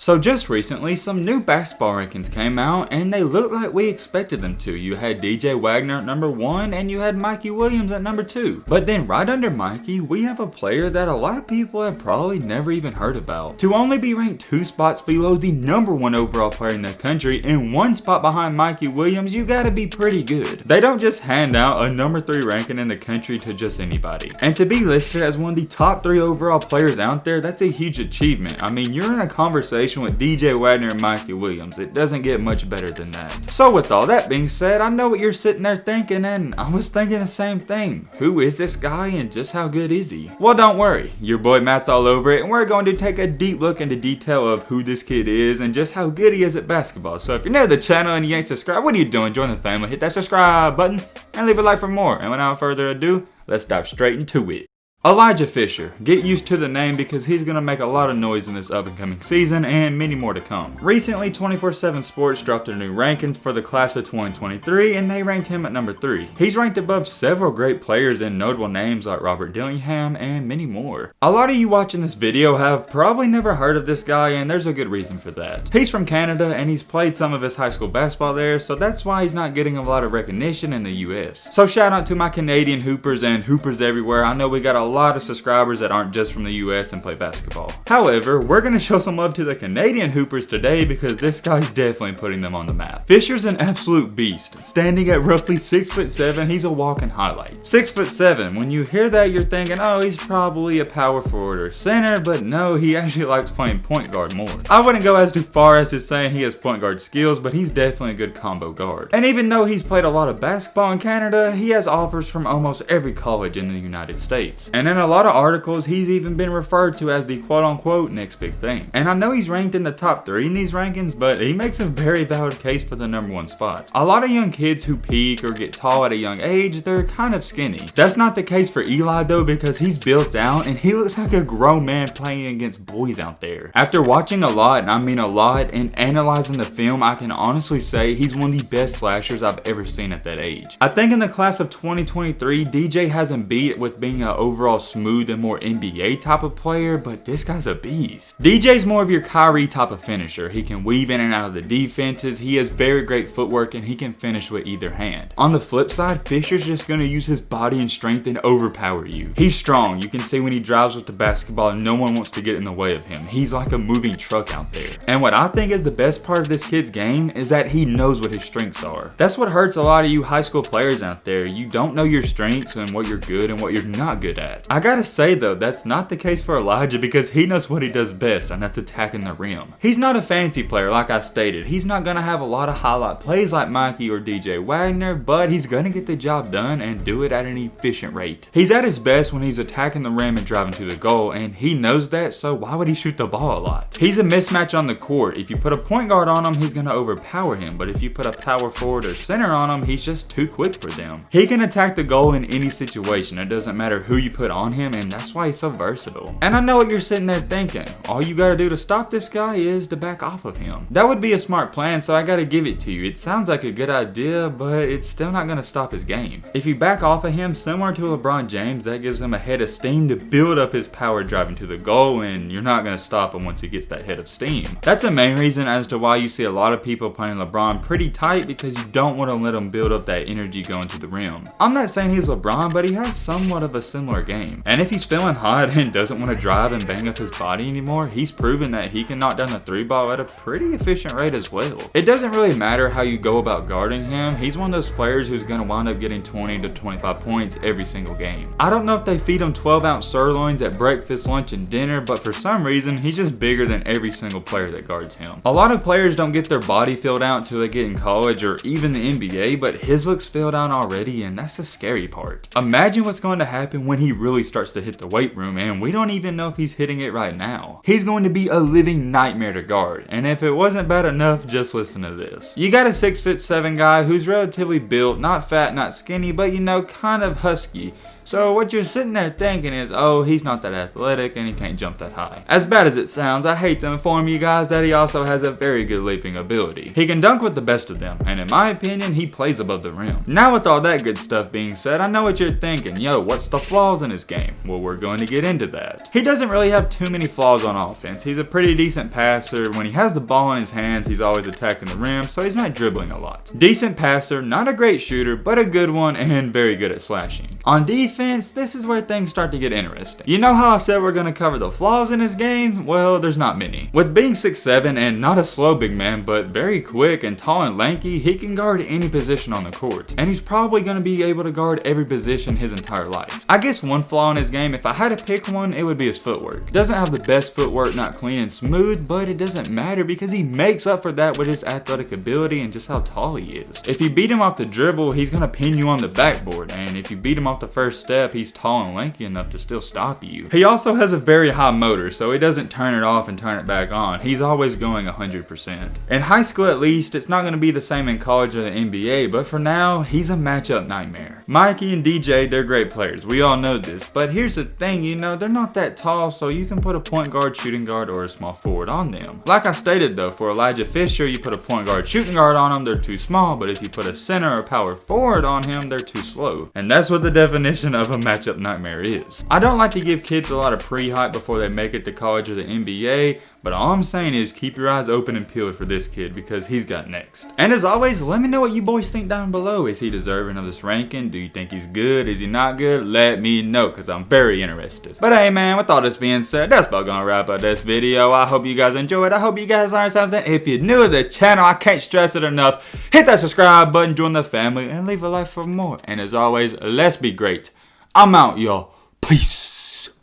So just recently, some new basketball rankings came out, and they look like we expected them to. You had DJ Wagner at number 1, and you had Mikey Williams at number 2. But then right under Mikey, we have a player that a lot of people have probably never even heard about. To only be ranked 2 spots below the number 1 overall player in the country, and 1 spot behind Mikey Williams, you gotta be pretty good. They don't just hand out a number 3 ranking in the country to just anybody. And to be listed as one of the top 3 overall players out there, that's a huge achievement. I mean, you're in a conversation with DJ Wagner and Mikey Williams. It doesn't get much better than that. So with all that being said, I know what you're sitting there thinking, and I was thinking the same thing. Who is this guy and just how good is he? Well, don't worry. Your boy Matt's all over it, and we're going to take a deep look into detail of who this kid is and just how good he is at basketball. So if you're new to the channel and you ain't subscribed, what are you doing? Join the family, hit that subscribe button, and leave a like for more. And without further ado, let's dive straight into it. Elijah Fisher. Get used to the name because he's going to make a lot of noise in this up and coming season and many more to come. Recently, 24/7 Sports dropped their new rankings for the class of 2023 and they ranked him at number 3. He's ranked above several great players and notable names like Robert Dillingham and many more. A lot of you watching this video have probably never heard of this guy, and there's a good reason for that. He's from Canada and he's played some of his high school basketball there, so that's why he's not getting a lot of recognition in the US. So shout out to my Canadian hoopers and hoopers everywhere. I know we got a lot of subscribers that aren't just from the US and play basketball. However, we're going to show some love to the Canadian hoopers today because this guy's definitely putting them on the map. Fisher's an absolute beast. Standing at roughly 6'7", he's a walking highlight. 6'7", when you hear that you're thinking, oh, he's probably a power forward or center, but no, he actually likes playing point guard more. I wouldn't go as far as to saying he has point guard skills, but he's definitely a good combo guard. And even though he's played a lot of basketball in Canada, he has offers from almost every college in the United States. And in a lot of articles, he's even been referred to as the quote-unquote next big thing. And I know he's ranked in the top 3 in these rankings, but he makes a very valid case for the number 1 spot. A lot of young kids who peak or get tall at a young age, they're kind of skinny. That's not the case for Eli though, because he's built out and he looks like a grown man playing against boys out there. After watching a lot, and I mean a lot, and analyzing the film, I can honestly say he's one of the best slashers I've ever seen at that age. I think in the class of 2023, DJ hasn't beat with being an overall smooth and more NBA type of player, but this guy's a beast. DJ's more of your Kyrie type of finisher. He can weave in and out of the defenses, he has very great footwork, and he can finish with either hand. On the flip side, Fisher's just going to use his body and strength and overpower you. He's strong. You can see when he drives with the basketball, no one wants to get in the way of him. He's like a moving truck out there. And what I think is the best part of this kid's game is that he knows what his strengths are. That's what hurts a lot of you high school players out there. You don't know your strengths and what you're good and what you're not good at. I gotta say though, that's not the case for Elijah because he knows what he does best, and that's attacking the rim. He's not a fancy player like I stated. He's not gonna have a lot of highlight plays like Mikey or DJ Wagner, but he's gonna get the job done and do it at an efficient rate. He's at his best when he's attacking the rim and driving to the goal, and he knows that, so why would he shoot the ball a lot? He's a mismatch on the court. If you put a point guard on him, he's gonna overpower him, but if you put a power forward or center on him, he's just too quick for them. He can attack the goal in any situation. It doesn't matter who you put on him, and that's why he's so versatile. And I know what you're sitting there thinking. All you gotta do to stop this guy is to back off of him. That would be a smart plan, so I gotta give it to you. It sounds like a good idea, but it's still not gonna stop his game. If you back off of him, similar to LeBron James, that gives him a head of steam to build up his power driving to the goal, and you're not gonna stop him once he gets that head of steam. That's the main reason as to why you see a lot of people playing LeBron pretty tight, because you don't want to let him build up that energy going to the rim. I'm not saying he's LeBron, but he has somewhat of a similar game. And if he's feeling hot and doesn't want to drive and bang up his body anymore, he's proven that he can knock down the 3 ball at a pretty efficient rate as well. It doesn't really matter how you go about guarding him. He's one of those players who's going to wind up getting 20 to 25 points every single game. I don't know if they feed him 12-ounce sirloins at breakfast, lunch, and dinner, but for some reason, he's just bigger than every single player that guards him. A lot of players don't get their body filled out until they get in college or even the NBA, but his looks filled out already, and that's the scary part. Imagine what's going to happen when he really starts to hit the weight room, and we don't even know if he's hitting it right now. He's going to be a living nightmare to guard, and if it wasn't bad enough, just listen to this. You got a 6'7" guy who's relatively built, not fat, not skinny, but you know, kind of husky. So what you're sitting there thinking is, oh, he's not that athletic and he can't jump that high. As bad as it sounds, I hate to inform you guys that he also has a very good leaping ability. He can dunk with the best of them, and in my opinion, he plays above the rim. Now with all that good stuff being said, I know what you're thinking. Yo, what's the flaws in his game? Well, we're going to get into that. He doesn't really have too many flaws on offense. He's a pretty decent passer. When he has the ball in his hands, he's always attacking the rim, so he's not dribbling a lot. Decent passer, not a great shooter, but a good one and very good at slashing. On defense, this is where things start to get interesting. You know how I said we're going to cover the flaws in his game? Well, there's not many. With being 6'7" and not a slow big man, but very quick and tall and lanky, he can guard any position on the court. And he's probably going to be able to guard every position his entire life. I guess one flaw in his game, if I had to pick one, it would be his footwork. Doesn't have the best footwork, not clean and smooth, but it doesn't matter because he makes up for that with his athletic ability and just how tall he is. If you beat him off the dribble, he's going to pin you on the backboard, and if you beat him off the first step, he's tall and lanky enough to still stop you. He also has a very high motor, so he doesn't turn it off and turn it back on. He's always going 100%. In high school at least, it's not going to be the same in college or the NBA, but for now, he's a matchup nightmare. Mikey and DJ, they're great players. We all know this, but here's the thing, you know, they're not that tall, so you can put a point guard, shooting guard, or a small forward on them. Like I stated though, for Elijah Fisher, you put a point guard, shooting guard on him, they're too small, but if you put a center or power forward on him, they're too slow. And that's what the definition of a matchup nightmare is. I don't like to give kids a lot of pre-hype before they make it to college or the NBA, but all I'm saying is keep your eyes open and peeled for this kid because he's got next. And as always, let me know what you boys think down below. Is he deserving of this ranking? Do you think he's good? Is he not good? Let me know because I'm very interested. But hey man, with all this being said, that's about gonna wrap up this video. I hope you guys enjoyed. I hope you guys learned something. If you're new to the channel, I can't stress it enough. Hit that subscribe button, join the family, and leave a like for more. And as always, let's be great. I'm out, y'all. Peace.